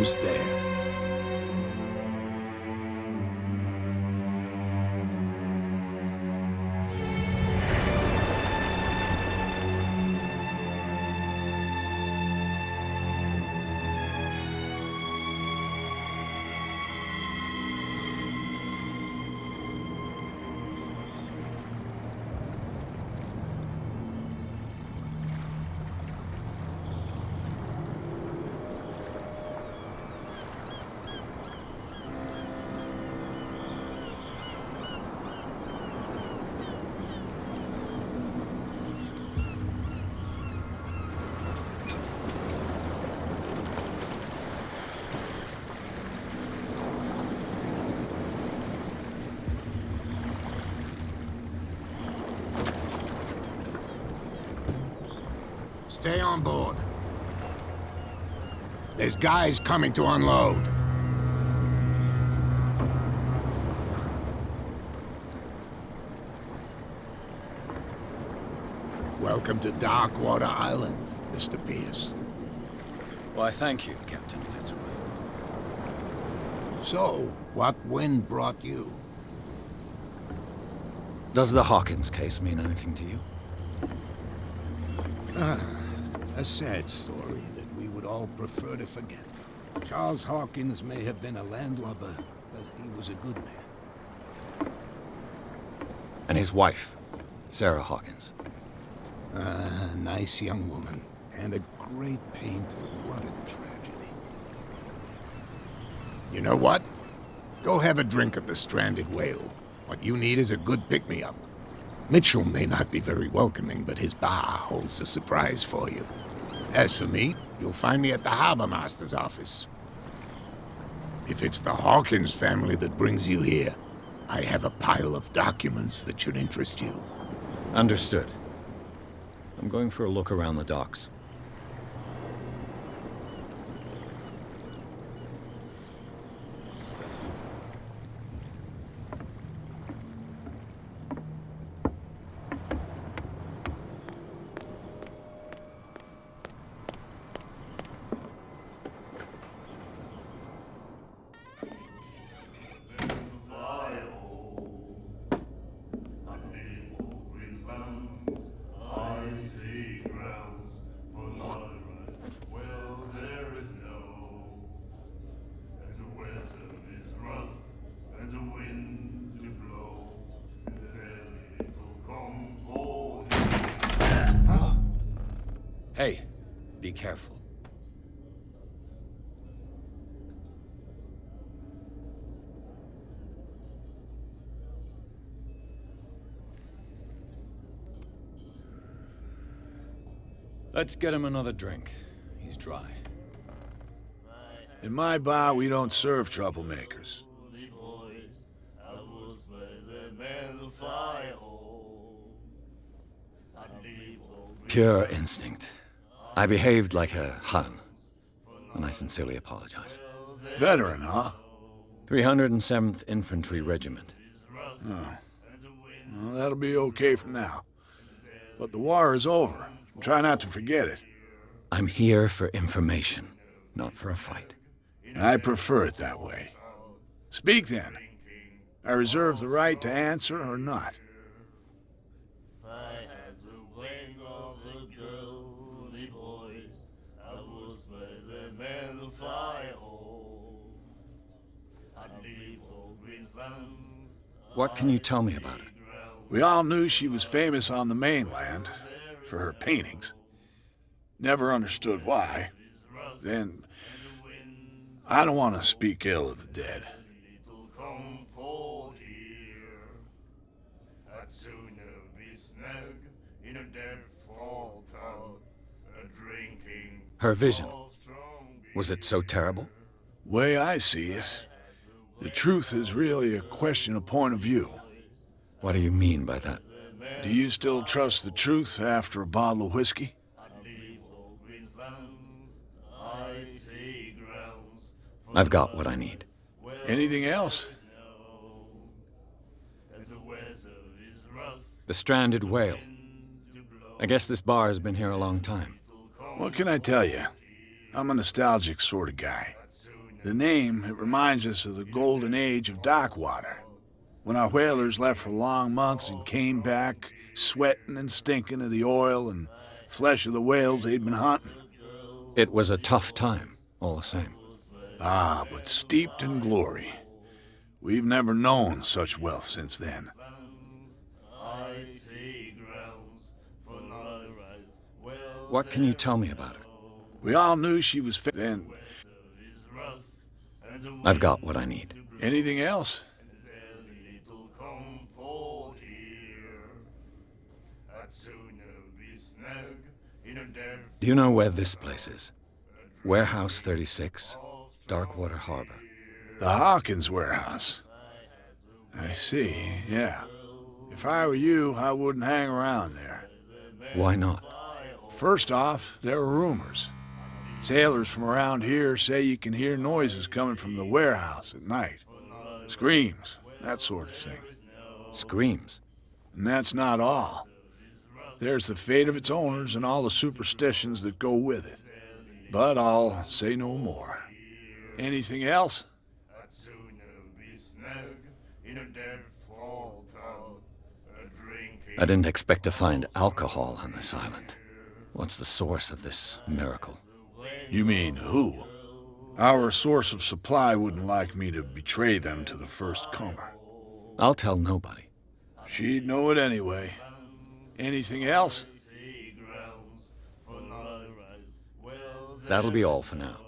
almost there. Stay on board. There's guys coming to unload. Welcome to Darkwater Island, Mr. Pierce. Why, thank you, Captain Fitzroy. So, what wind brought you? Does the Hawkins case mean anything to you? A sad story that we would all prefer to forget. Charles Hawkins may have been a landlubber, but he was a good man. And his wife, Sarah Hawkins. A nice young woman, and a great painter. What a tragedy. You know what? Go have a drink at the Stranded Whale. What you need is a good pick-me-up. Mitchell may not be very welcoming, but his bar holds a surprise for you. As for me, you'll find me at the Harbor Master's office. If it's the Hawkins family that brings you here, I have a pile of documents that should interest you. Understood. I'm going for a look around the docks. Hey, be careful. Let's get him another drink. He's dry. In my bar, we don't serve troublemakers. Pure instinct. I behaved like a Hun, and I sincerely apologize. Veteran, huh? 307th Infantry Regiment. Oh. Well, that'll be okay for now. But the war is over. Try not to forget it. I'm here for information, not for a fight. I prefer it that way. Speak then. I reserve the right to answer or not. What can you tell me about it? We all knew she was famous on the mainland for her paintings. Never understood why. Then, I don't want to speak ill of the dead. Her vision. Was it so terrible? Way I see it, the truth is really a question of point of view. What do you mean by that? Do you still trust the truth after a bottle of whiskey? I've got what I need. Anything else? The Stranded Whale. I guess this bar has been here a long time. What can I tell you? I'm a nostalgic sort of guy. The name, it reminds us of the golden age of dock water, when our whalers left for long months and came back sweating and stinking of the oil and flesh of the whales they'd been hunting. It was a tough time, all the same. Ah, but steeped in glory. We've never known such wealth since then. What can you tell me about her? We all knew she was then. I've got what I need. Anything else? Do you know where this place is? Warehouse 36, Darkwater Harbor. The Hawkins warehouse. I see, yeah. If I were you, I wouldn't hang around there. Why not? First off, there are rumors. Sailors from around here say you can hear noises coming from the warehouse at night. Screams, that sort of thing. Screams? And that's not all. There's the fate of its owners and all the superstitions that go with it. But I'll say no more. Anything else? I didn't expect to find alcohol on this island. What's the source of this miracle? You mean who? Our source of supply wouldn't like me to betray them to the first comer. I'll tell nobody. She'd know it anyway. Anything else? That'll be all for now.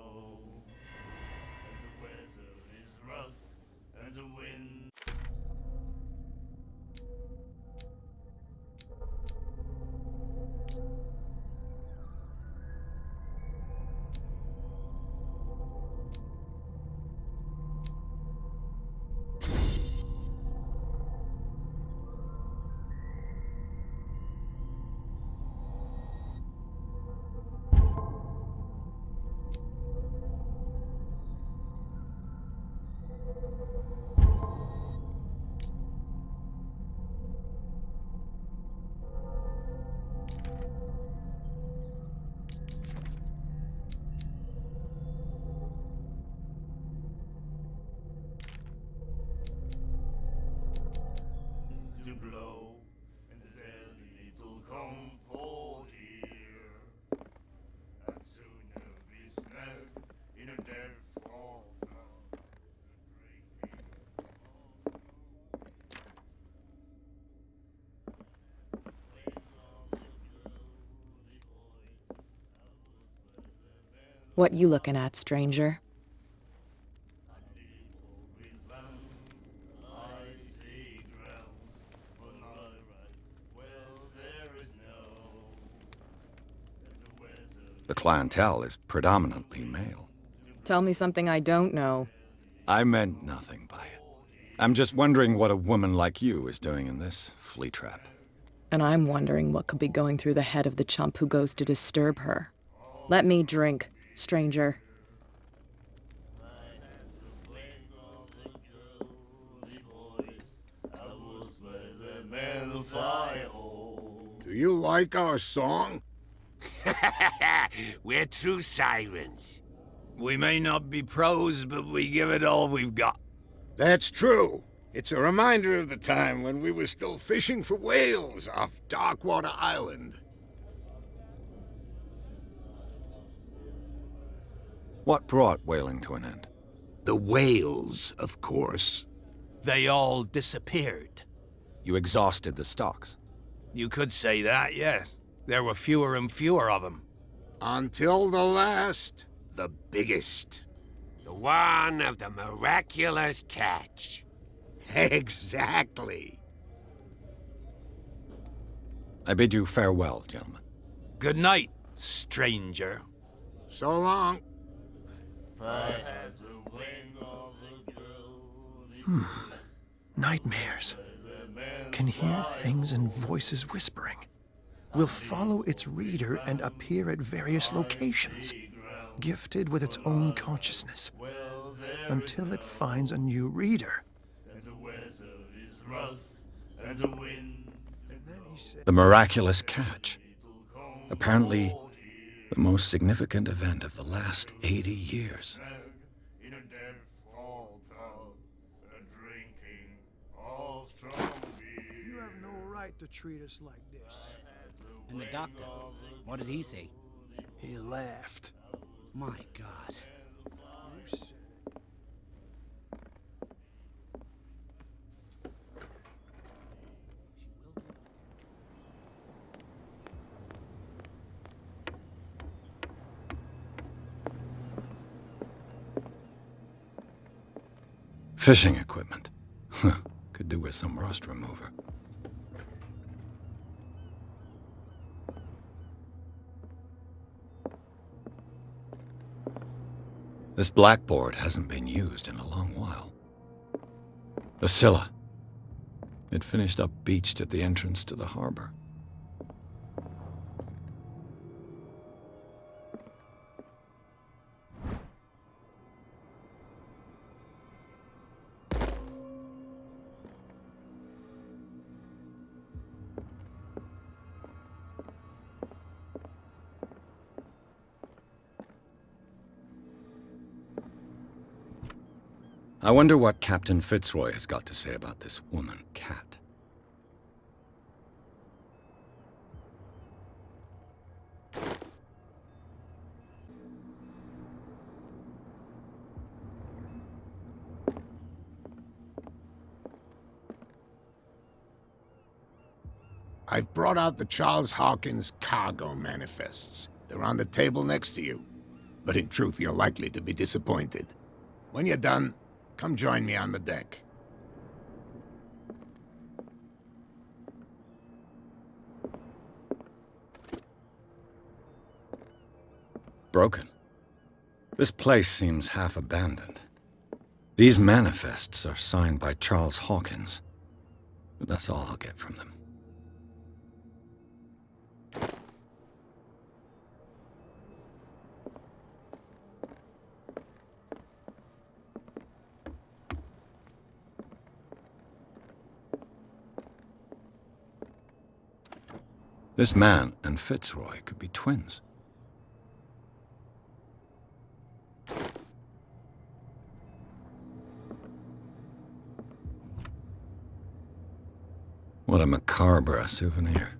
What you looking at, stranger? The clientele is predominantly male. Tell me something I don't know. I meant nothing by it. I'm just wondering what a woman like you is doing in this flea trap. And I'm wondering what could be going through the head of the chump who goes to disturb her. Let me drink, stranger. Do you like our song? We're true sirens. We may not be pros, but we give it all we've got. That's true. It's a reminder of the time when we were still fishing for whales off Darkwater Island. What brought whaling to an end? The whales, of course. They all disappeared. You exhausted the stocks. You could say that, yes. There were fewer and fewer of them. Until the last, the biggest. The one of the miraculous catch. Exactly. I bid you farewell, gentlemen. Good night, stranger. So long. Nightmares. Can hear things and voices whispering. Will follow its reader and appear at various locations, gifted with its own consciousness, until it finds a new reader. The miraculous catch. Apparently, the most significant event of the last 80 years. right to treat us like this. And the doctor, what did he say? He laughed. My God. You said it. Fishing equipment. Could do with some rust remover. This blackboard hasn't been used in a long while. The Scylla. It finished up beached at the entrance to the harbor. I wonder what Captain Fitzroy has got to say about this woman, Cat. I've brought out the Charles Hawkins cargo manifests. They're on the table next to you. But in truth, you're likely to be disappointed. When you're done, come join me on the deck. Broken. This place seems half abandoned. These manifests are signed by Charles Hawkins, but that's all I'll get from them. This man and Fitzroy could be twins. What a macabre souvenir.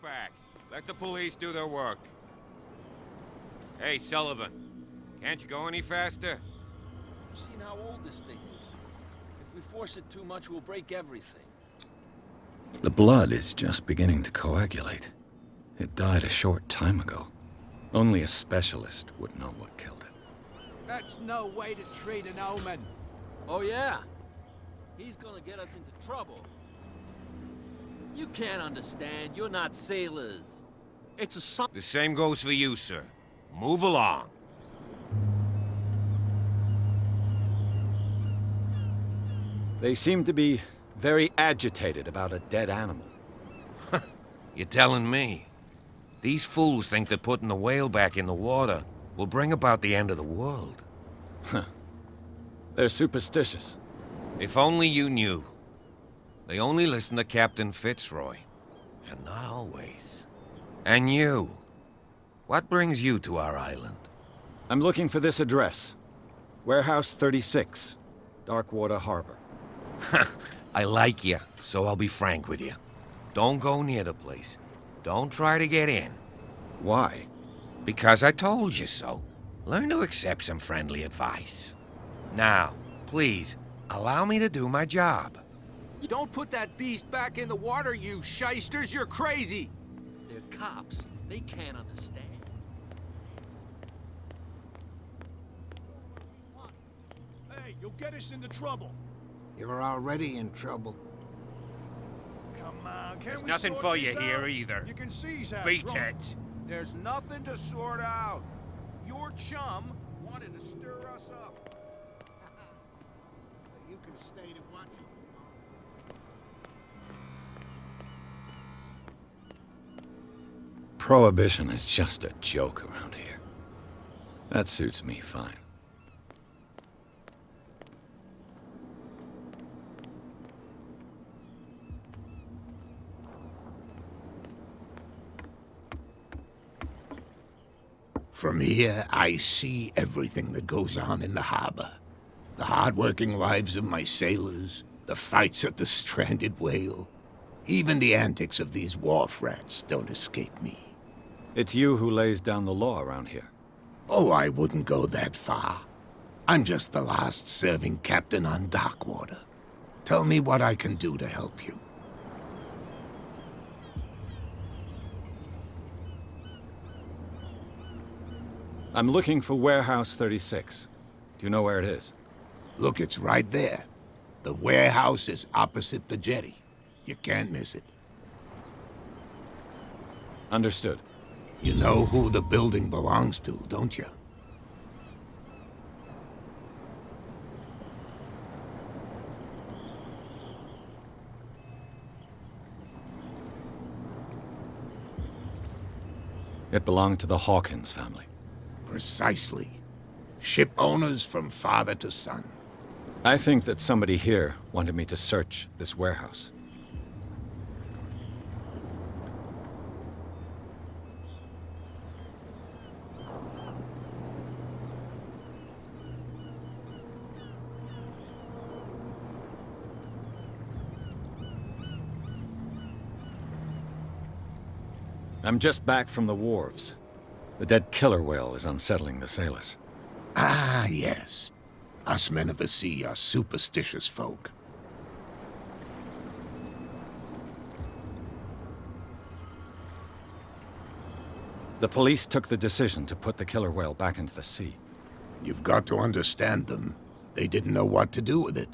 Back. Let the police do their work. Hey, Sullivan. Can't you go any faster? You've seen how old this thing is. If we force it too much, we'll break everything. The blood is just beginning to coagulate. It died a short time ago. Only a specialist would know what killed it. That's no way to treat an omen. Oh, yeah? He's gonna get us into trouble. You can't understand. You're not sailors. It's a sign. The same goes for you, sir. Move along. They seem to be very agitated about a dead animal. You're telling me? These fools think that putting the whale back in the water will bring about the end of the world. They're superstitious. If only you knew. They only listen to Captain Fitzroy. And not always. And you. What brings you to our island? I'm looking for this address. Warehouse 36, Darkwater Harbor. I like you, so I'll be frank with you. Don't go near the place. Don't try to get in. Why? Because I told you so. Learn to accept some friendly advice. Now, please, allow me to do my job. Don't put that beast back in the water, you shysters! You're crazy! They're cops. They can't understand. Hey, you'll get us into trouble. You're already in trouble. Come on, can There's we nothing sort for you this here out? either. You can see he's half Beat drunk. it. There's nothing to sort out. Your chum wanted to stir us up. You can stay to watch it. Prohibition is just a joke around here. That suits me fine. From here, I see everything that goes on in the harbor. The hard-working lives of my sailors, the fights at the stranded whale. Even the antics of these wharf rats don't escape me. It's you who lays down the law around here. Oh, I wouldn't go that far. I'm just the last serving captain on Darkwater. Tell me what I can do to help you. I'm looking for Warehouse 36. Do you know where it is? Look, it's right there. The warehouse is opposite the jetty. You can't miss it. Understood. You know who the building belongs to, don't you? It belonged to the Hawkins family. Precisely. Ship owners from father to son. I think that somebody here wanted me to search this warehouse. I'm just back from the wharves. The dead killer whale is unsettling the sailors. Ah, yes. Us men of the sea are superstitious folk. The police took the decision to put the killer whale back into the sea. You've got to understand them. They didn't know what to do with it.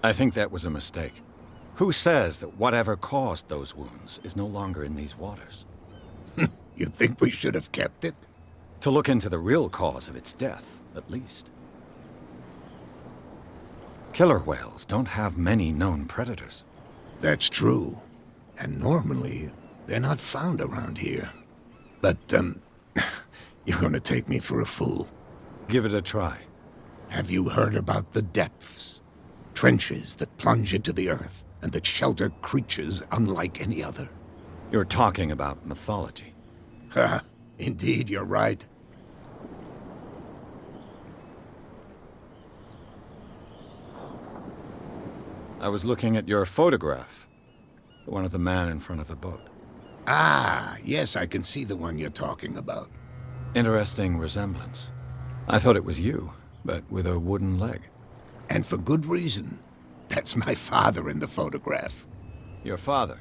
I think that was a mistake. Who says that whatever caused those wounds is no longer in these waters? You think we should have kept it? To look into the real cause of its death, at least. Killer whales don't have many known predators. That's true. And normally, they're not found around here. But, you're gonna take me for a fool. Give it a try. Have you heard about the depths? Trenches that plunge into the earth and that shelter creatures unlike any other. You're talking about mythology. Ha! Indeed, you're right. I was looking at your photograph. The one of the man in front of the boat. Ah, yes, I can see the one you're talking about. Interesting resemblance. I thought it was you, but with a wooden leg. And for good reason. That's my father in the photograph. Your father?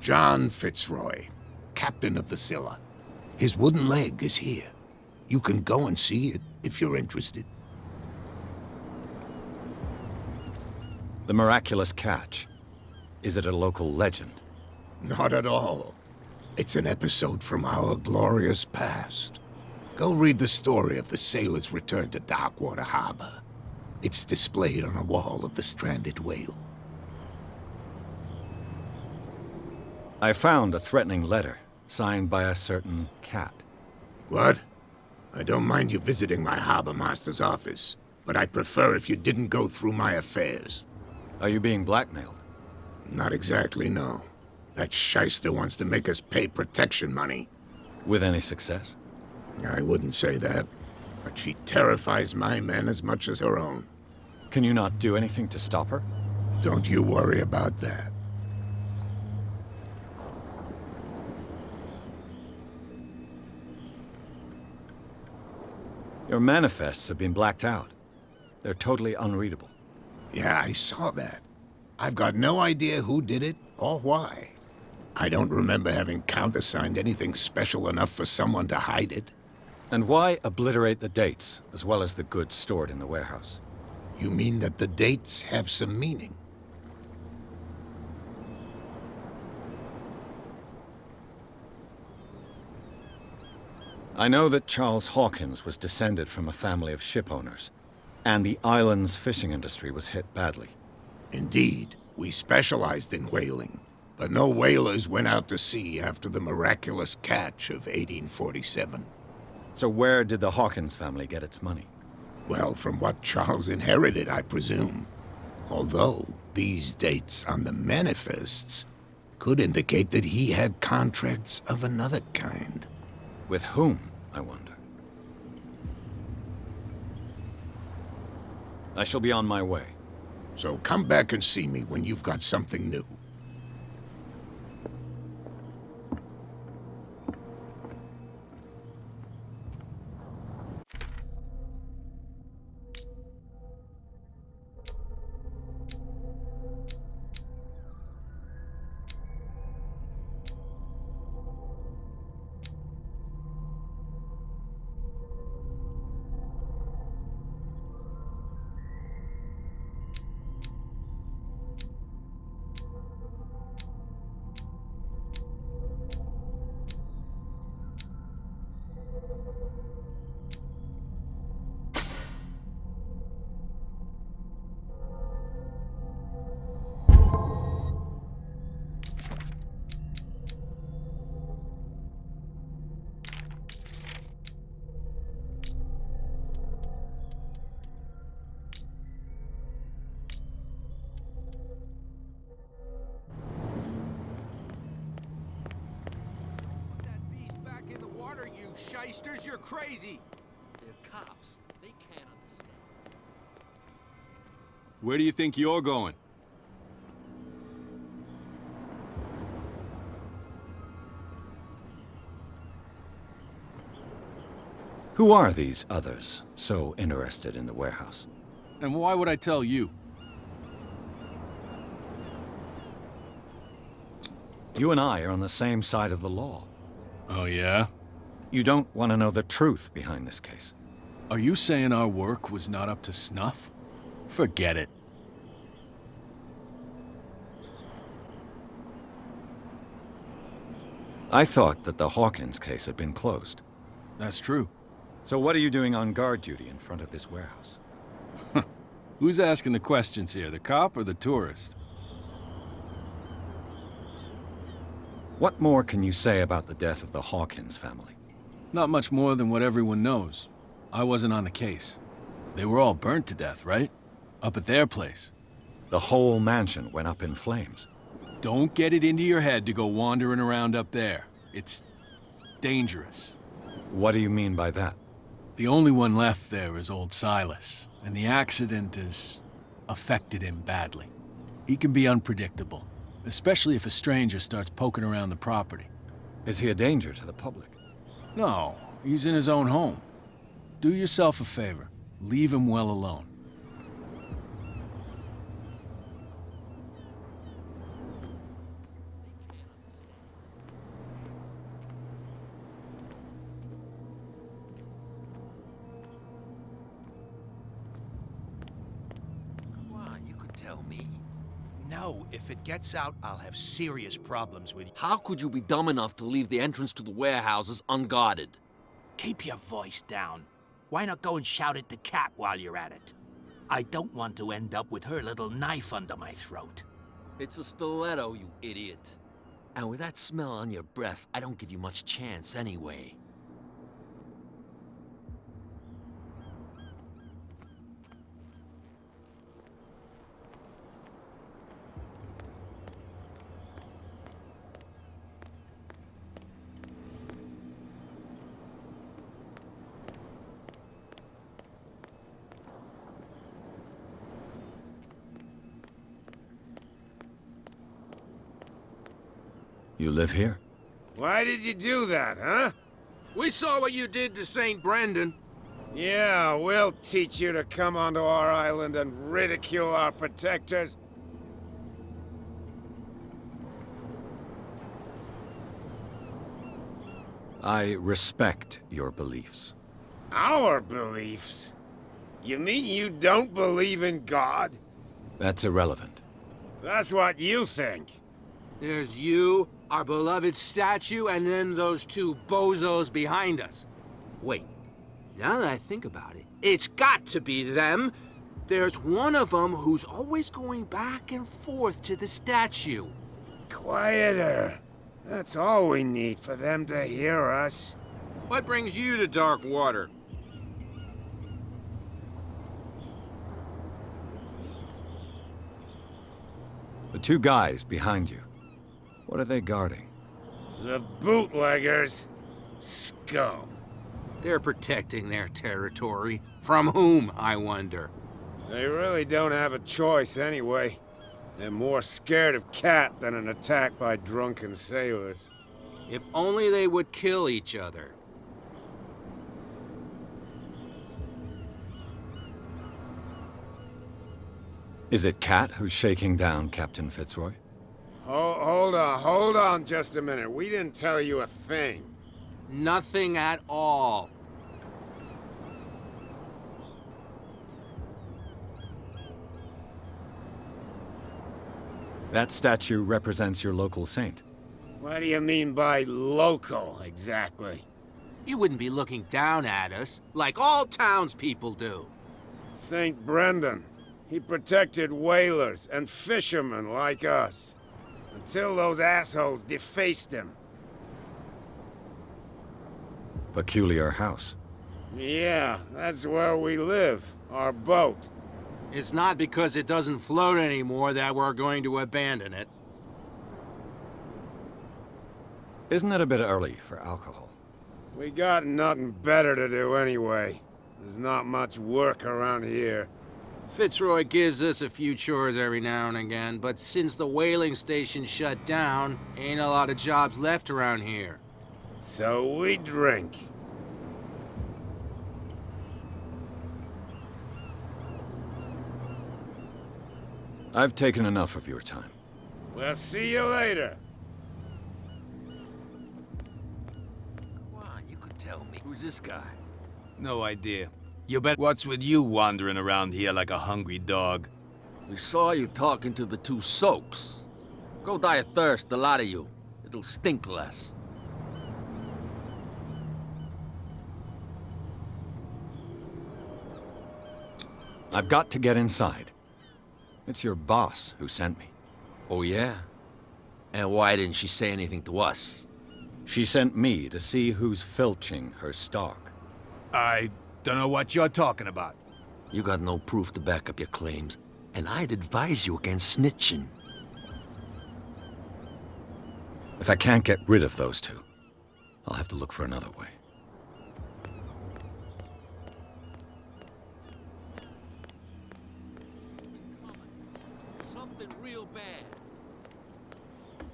John Fitzroy, captain of the Scylla. His wooden leg is here. You can go and see it if you're interested. The miraculous catch. Is it a local legend? Not at all. It's an episode from our glorious past. Go read the story of the sailor's return to Darkwater Harbor. It's displayed on a wall of the stranded whale. I found a threatening letter, signed by a certain cat. What? I don't mind you visiting my harbor master's office, but I'd prefer if you didn't go through my affairs. Are you being blackmailed? Not exactly, no. That shyster wants to make us pay protection money. With any success? I wouldn't say that, but she terrifies my men as much as her own. Can you not do anything to stop her? Don't you worry about that. Your manifests have been blacked out. They're totally unreadable. Yeah, I saw that. I've got no idea who did it or why. I don't remember having countersigned anything special enough for someone to hide it. And why obliterate the dates, as well as the goods stored in the warehouse? You mean that the dates have some meaning? I know that Charles Hawkins was descended from a family of ship owners, and the island's fishing industry was hit badly. Indeed, we specialized in whaling. but no whalers went out to sea after the miraculous catch of 1847. So where did the Hawkins family get its money? Well, from what Charles inherited, I presume. Although, these dates on the manifests could indicate that he had contracts of another kind. With whom, I wonder? I shall be on my way. So come back and see me when you've got something new. You shysters, you're crazy! They're cops. They can't understand. Where do you think you're going? Who are these others so interested in the warehouse? And why would I tell you? You and I are on the same side of the law. Oh, yeah? You don't want to know the truth behind this case. Are you saying our work was not up to snuff? Forget it. I thought that the Hawkins case had been closed. That's true. So what are you doing on guard duty in front of this warehouse? Who's asking the questions here, the cop or the tourist? What more can you say about the death of the Hawkins family? Not much more than what everyone knows. I wasn't on the case. They were all burnt to death, right? Up at their place. The whole mansion went up in flames. Don't get it into your head to go wandering around up there. It's dangerous. What do you mean by that? The only one left there is old Silas, and the accident has affected him badly. He can be unpredictable, especially if a stranger starts poking around the property. Is he a danger to the public? No, he's in his own home. Do yourself a favor. Leave him well alone. Come on, you could tell me. No, if it gets out, I'll have serious problems with you. How could you be dumb enough to leave the entrance to the warehouses unguarded? Keep your voice down. Why not go and shout at the cat while you're at it? I don't want to end up with her little knife under my throat. It's a stiletto, you idiot. And with that smell on your breath, I don't give you much chance anyway. You live here? Why did you do that, huh? We saw what you did to St. Brendan. Yeah, we'll teach you to come onto our island and ridicule our protectors. I respect your beliefs. Our beliefs? You mean you don't believe in God? That's irrelevant. That's what you think. There's you, our beloved statue, and then those two bozos behind us. Wait, now that I think about it, it's got to be them. There's one of them who's always going back and forth to the statue. quieter. That's all we need for them to hear us. What brings you to dark water? The two guys behind you. What are they guarding? The bootleggers. Scum. They're protecting their territory. From whom, I wonder? They really don't have a choice anyway. They're more scared of Cat than an attack by drunken sailors. If only they would kill each other. Is it Cat who's shaking down Captain Fitzroy? Hold on just a minute. We didn't tell you a thing. Nothing at all. That statue represents your local saint. What do you mean by local, exactly? You wouldn't be looking down at us, like all townspeople do. St. Brendan. He protected whalers and fishermen like us. Until those assholes defaced him. Peculiar house. Yeah, that's where we live. Our boat. It's not because it doesn't float anymore that we're going to abandon it. Isn't it a bit early for alcohol? We got nothing better to do anyway. There's not much work around here. Fitzroy gives us a few chores every now and again, but since the whaling station shut down, ain't a lot of jobs left around here. So we drink. I've taken enough of your time. We'll see you later. Come on, you could tell me. Who's this guy? No idea. You bet what's with you wandering around here like a hungry dog? We saw you talking to the two soaks. Go die of thirst, the lot of you. It'll stink less. I've got to get inside. It's your boss who sent me. Oh, yeah? And why didn't she say anything to us? She sent me to see who's filching her stock. I don't know what you're talking about. You got no proof to back up your claims, and I'd advise you against snitching. If I can't get rid of those two, I'll have to look for another way. Something real bad.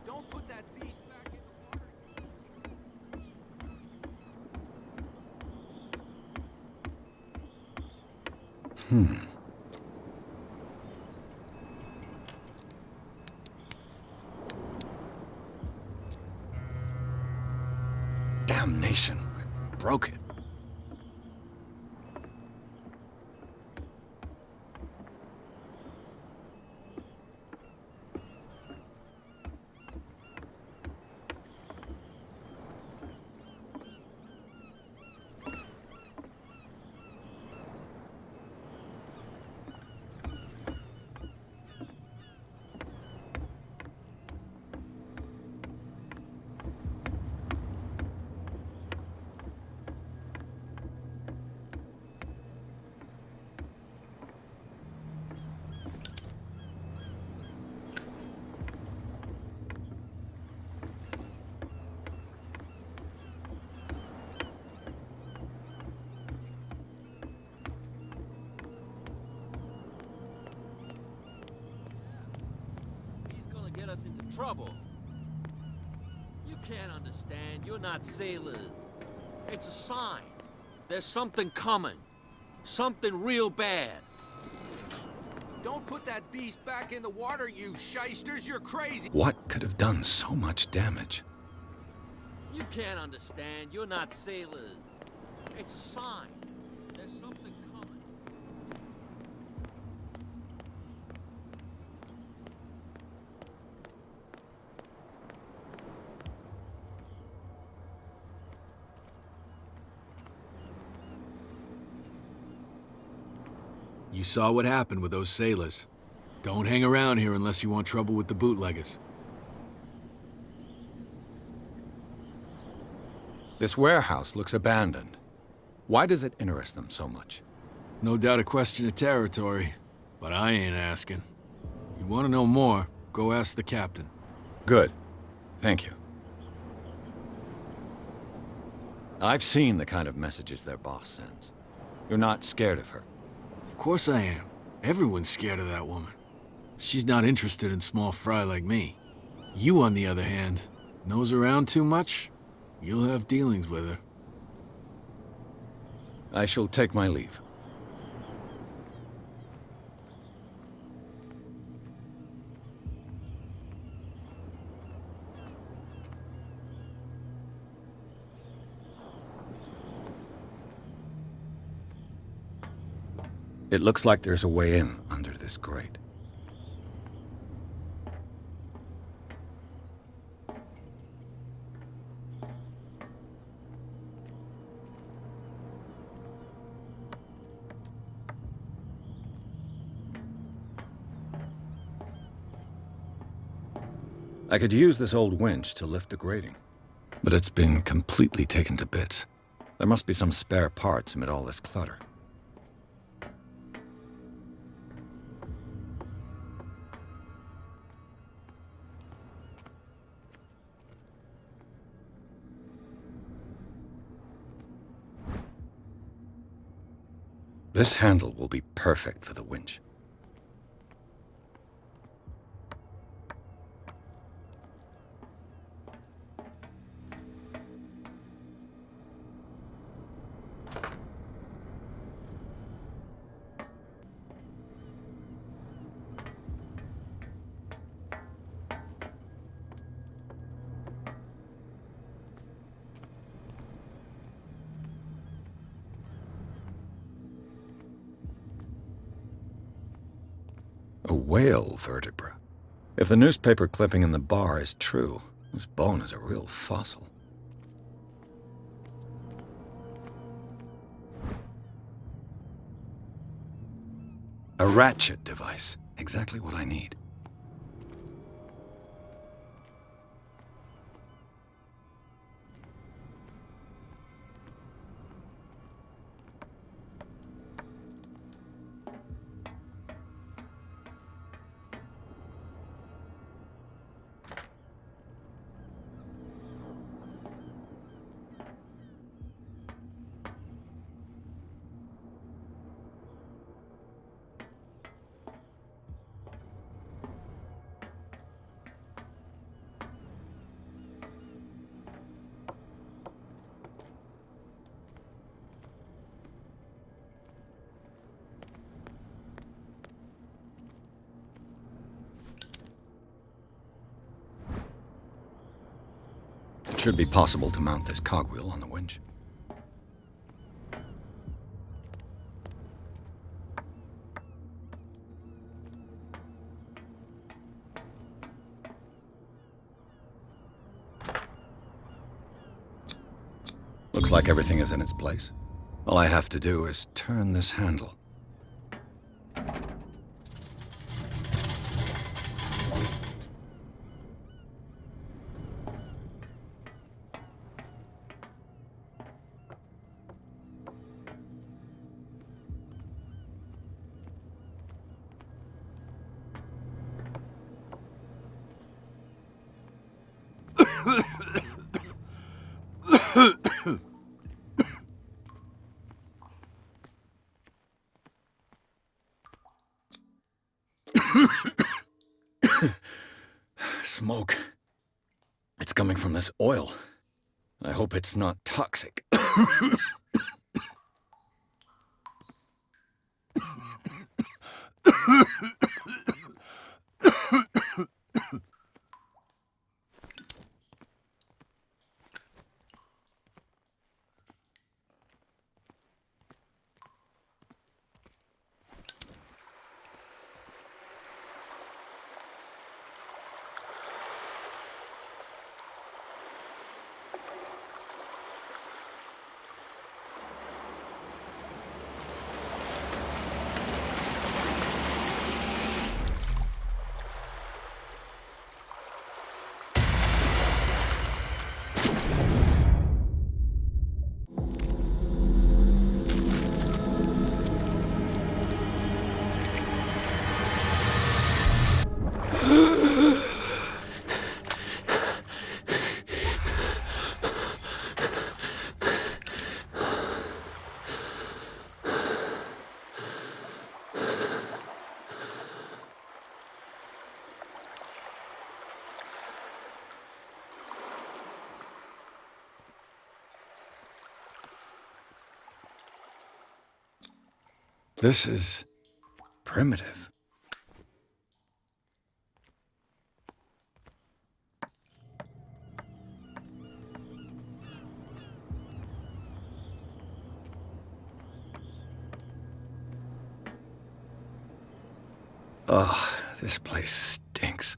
Don't put that beast back in the water. Damnation. I broke it. Get us into trouble. You can't understand. You're not sailors. It's a sign. There's something coming. Something real bad. Don't put that beast back in the water, you shysters. You're crazy. What could have done so much damage? You can't understand. You're not sailors. It's a sign. There's something coming. You saw what happened with those sailors. Don't hang around here unless you want trouble with the bootleggers. This warehouse looks abandoned. Why does it interest them so much? No doubt a question of territory, but I ain't asking. You want to know more, go ask the captain. Good. Thank you. I've seen the kind of messages their boss sends. You're not scared of her. Of course I am. Everyone's scared of that woman. She's not interested in small fry like me. You, on the other hand, nose around too much, you'll have dealings with her. I shall take my leave. It looks like there's a way in under this grate. I could use this old winch to lift the grating, but it's been completely taken to bits. There must be some spare parts amid all this clutter. This handle will be perfect for the winch. A whale vertebra. If the newspaper clipping in the bar is true, this bone is a real fossil. A ratchet device. Exactly what I need. It should be possible to mount this cogwheel on the winch. Looks like everything is in its place. All I have to do is turn this handle. Smoke. It's coming from this oil. I hope it's not toxic. This is primitive. Oh, this place stinks.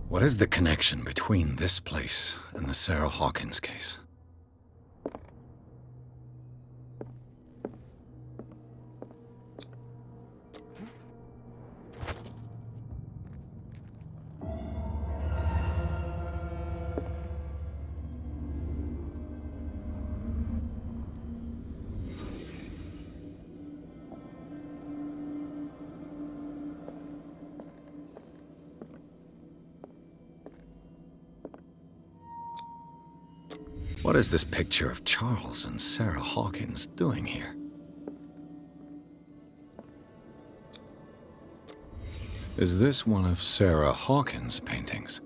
What is the connection between this place and the Sarah Hawkins case? What is this picture of Charles and Sarah Hawkins doing here? Is this one of Sarah Hawkins' paintings?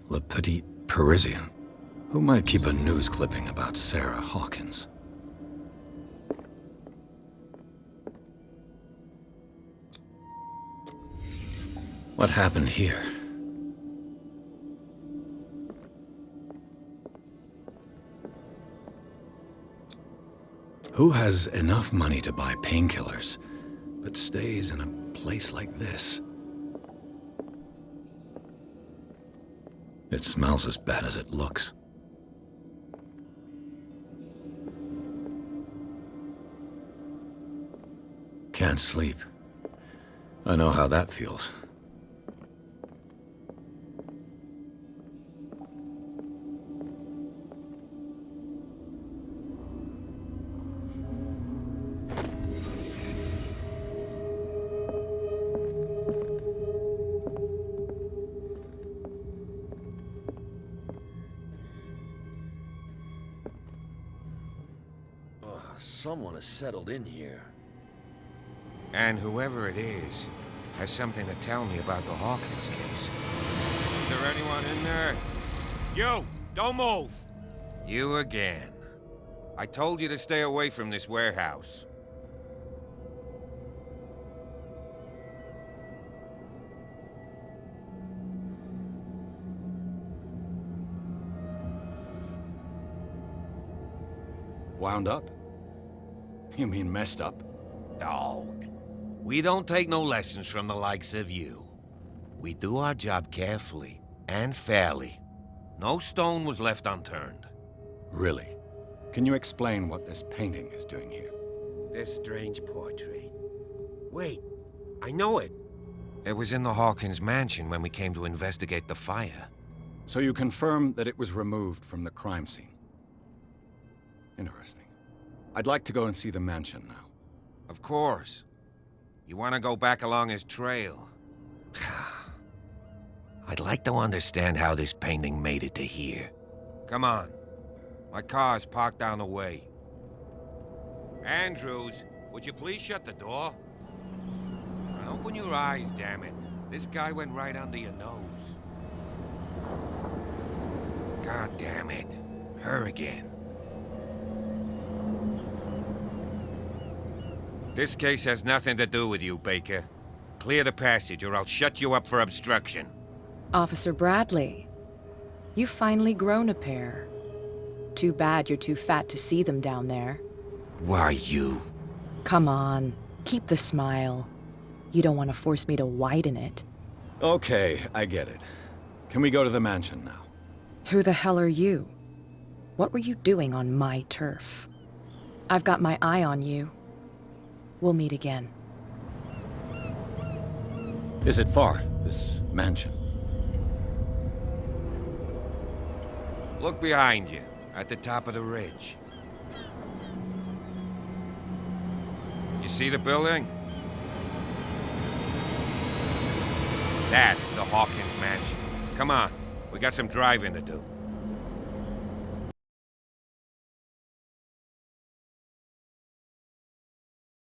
Le Petit Parisien. Who might keep a news clipping about Sarah Hawkins? What happened here? Who has enough money to buy painkillers, but stays in a place like this? It smells as bad as it looks. Can't sleep. I know how that feels. Someone has settled in here. And whoever it is has something to tell me about the Hawkins case. Is there anyone in there? You! Don't move! You again. I told you to stay away from this warehouse. Wound up? You mean messed up? Dog. We don't take no lessons from the likes of you. We do our job carefully and fairly. No stone was left unturned. Really? Can you explain what this painting is doing here? This strange portrait. Wait, I know it. It was in the Hawkins mansion when we came to investigate the fire. So you confirm that it was removed from the crime scene? Interesting. I'd like to go and see the mansion now. Of course. You want to go back along his trail? I'd like to understand how this painting made it to here. Come on. My car's parked down the way. Andrews, would you please shut the door? And open your eyes, damn it. This guy went right under your nose. God damn it. Her again. This case has nothing to do with you, Baker. Clear the passage, or I'll shut you up for obstruction. Officer Bradley, You've finally grown a pair. Too bad you're too fat to see them down there. Why, you? Come on, keep the smile. You don't want to force me to widen it. Okay, I get it. Can we go to the mansion now? Who the hell are you? What were you doing on my turf? I've got my eye on you. We'll meet again. Is it far, this mansion? Look behind you, at the top of the ridge. You see the building? That's the Hawkins mansion. Come on, we got some driving to do.